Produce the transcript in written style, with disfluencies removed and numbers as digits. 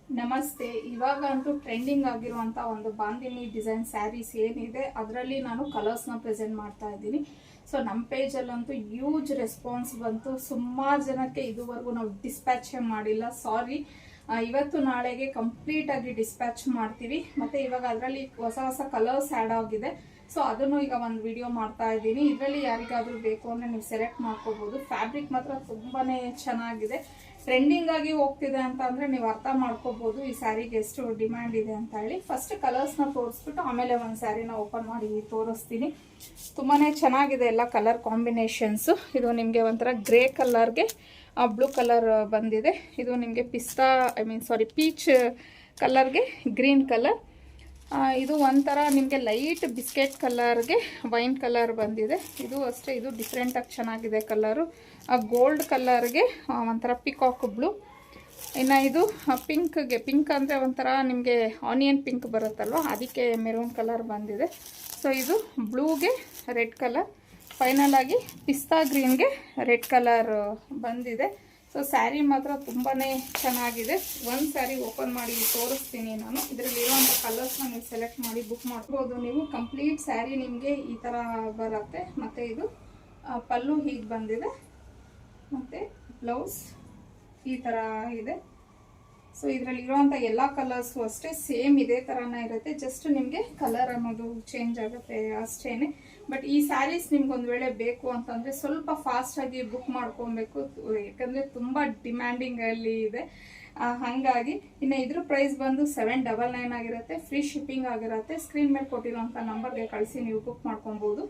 ನಮಸ್ತೆ. ಇವಾಗಂತೂ ಟ್ರೆಂಡಿಂಗ್ ಆಗಿರುವಂಥ ಒಂದು ಬಾಂದಿನಿ ಡಿಸೈನ್ ಸ್ಯಾರೀಸ್ ಏನಿದೆ ಅದರಲ್ಲಿ ನಾನು ಕಲರ್ಸ್ನ ಪ್ರೆಸೆಂಟ್ ಮಾಡ್ತಾ ಇದ್ದೀನಿ. ಸೊ ನಮ್ಮ ಪೇಜಲ್ಲಂತೂ ಹ್ಯೂಜ್ ರೆಸ್ಪಾನ್ಸ್ ಬಂತು. ಸುಮಾರು ಜನಕ್ಕೆ ಇದುವರೆಗೂ ನಾವು ಡಿಸ್ಪ್ಯಾಚ್ ಮಾಡಿಲ್ಲ. ಸಾರಿ, ಇವತ್ತು ನಾಳೆಗೆ ಕಂಪ್ಲೀಟಾಗಿ ಡಿಸ್ಪ್ಯಾಚ್ ಮಾಡ್ತೀವಿ. ಮತ್ತು ಇವಾಗ ಅದರಲ್ಲಿ ಹೊಸ ಹೊಸ ಕಲರ್ಸ್ ಆ್ಯಡ್ ಆಗಿದೆ. ಸೊ ಅದನ್ನು ಈಗ ಒಂದು ವಿಡಿಯೋ ಮಾಡ್ತಾ ಇದ್ದೀನಿ. ಇದರಲ್ಲಿ ಯಾರಿಗಾದರೂ ಬೇಕು ಅಂದರೆ ನೀವು ಸೆಲೆಕ್ಟ್ ಮಾಡ್ಕೋಬೋದು. ಫ್ಯಾಬ್ರಿಕ್ ಮಾತ್ರ ತುಂಬಾ ಚೆನ್ನಾಗಿದೆ. ಟ್ರೆಂಡಿಂಗ್ ಆಗಿ ಹೋಗ್ತಿದೆ ಅಂತ ಅಂದರೆ ನೀವು ಅರ್ಥ ಮಾಡ್ಕೋಬೋದು ಈ ಸ್ಯಾರಿಗೆ ಎಷ್ಟು ಡಿಮ್ಯಾಂಡ್ ಇದೆ ಅಂತ ಹೇಳಿ. ಫಸ್ಟ್ ಕಲರ್ಸ್ನ ತೋರಿಸ್ಬಿಟ್ಟು ಆಮೇಲೆ ಒಂದು ಸ್ಯಾರಿನ ಓಪನ್ ಮಾಡಿ ತೋರಿಸ್ತೀನಿ. ತುಂಬಾ ಚೆನ್ನಾಗಿದೆ ಎಲ್ಲ ಕಲರ್ ಕಾಂಬಿನೇಷನ್ಸು. ಇದು ನಿಮಗೆ ಒಂಥರ ಗ್ರೇ ಕಲರ್ಗೆ ಬ್ಲೂ ಕಲರ್ ಬಂದಿದೆ. ಇದು ನಿಮಗೆ ಪೀಚ್ ಕಲರ್ಗೆ ಗ್ರೀನ್ ಕಲರ್. ಇದು ಒಂಥರ ನಿಮಗೆ ಲೈಟ್ ಬಿಸ್ಕೆಟ್ ಕಲರ್ಗೆ ವೈನ್ ಕಲರ್ ಬಂದಿದೆ. ಇದು ಅಷ್ಟೇ, ಇದು ಡಿಫ್ರೆಂಟಾಗಿ ಚೆನ್ನಾಗಿದೆ ಕಲರು. ಗೋಲ್ಡ್ ಕಲರ್ಗೆ ಒಂಥರ ಪಿಕಾಕ್ ಬ್ಲೂ. ಇನ್ನು ಇದು ಪಿಂಕ್ ಅಂದರೆ ಒಂಥರ ನಿಮಗೆ ಆನಿಯನ್ ಪಿಂಕ್ ಬರುತ್ತಲ್ವ, ಅದಕ್ಕೆ ಮೆರೂನ್ ಕಲರ್ ಬಂದಿದೆ. ಸೊ ಇದು ಬ್ಲೂಗೆ ರೆಡ್ ಕಲರ್, ಫೈನಲ್ ಆಗಿ ಪಿಸ್ತಾ ಗ್ರೀನ್ಗೆ ರೆಡ್ ಕಲರ್ ಬಂದಿದೆ. ಸೊ ಸ್ಯಾರಿ ಮಾತ್ರ ತುಂಬಾ ಚೆನ್ನಾಗಿದೆ. ಒಂದು ಸ್ಯಾರಿ ಓಪನ್ ಮಾಡಿ ತೋರಿಸ್ತೀನಿ ನಾನು. ಇದರಲ್ಲಿ ಇರುವಂಥ ಕಲರ್ಸ್ನ ನೀವು ಸೆಲೆಕ್ಟ್ ಮಾಡಿ ಬುಕ್ ಮಾಡ್ಬೋದು. ನೀವು ಕಂಪ್ಲೀಟ್ ಸ್ಯಾರಿ ನಿಮಗೆ ಈ ಥರ ಬರುತ್ತೆ. ಮತ್ತು ಇದು ಪಲ್ಲು ಹೀಗೆ ಬಂದಿದೆ, ಮತ್ತು ಬ್ಲೌಸ್ ಈ ಥರ ಇದೆ. ಸೊ ಇದರಲ್ಲಿ ಇರುವಂಥ ಎಲ್ಲ ಕಲರ್ಸು ಅಷ್ಟೇ ಸೇಮ್ ಇದೇ ಥರನೇ ಇರುತ್ತೆ. ಜಸ್ಟ್ ನಿಮಗೆ ಕಲರ್ ಅನ್ನೋದು ಚೇಂಜ್ ಆಗುತ್ತೆ ಅಷ್ಟೇ. ಬಟ್ ಈ ಸ್ಯಾರೀಸ್ ನಿಮ್ಗೆ ಒಂದು ವೇಳೆ ಬೇಕು ಅಂತಂದರೆ ಸ್ವಲ್ಪ ಫಾಸ್ಟಾಗಿ ಬುಕ್ ಮಾಡ್ಕೊಬೇಕು, ಯಾಕಂದರೆ ತುಂಬ ಡಿಮ್ಯಾಂಡಿಂಗಲ್ಲಿ ಇದೆ. ಹಾಗಾಗಿ ಇನ್ನು ಇದ್ರ ಪ್ರೈಸ್ ಬಂದು 799 ಆಗಿರುತ್ತೆ. ಫ್ರೀ ಶಿಪ್ಪಿಂಗ್ ಆಗಿರುತ್ತೆ. ಸ್ಕ್ರೀನ್ ಮೇಲೆ ಕೊಟ್ಟಿರೋಂಥ ನಂಬರ್ಗೆ ಕಳಿಸಿ ನೀವು ಬುಕ್ ಮಾಡ್ಕೊಬೋದು.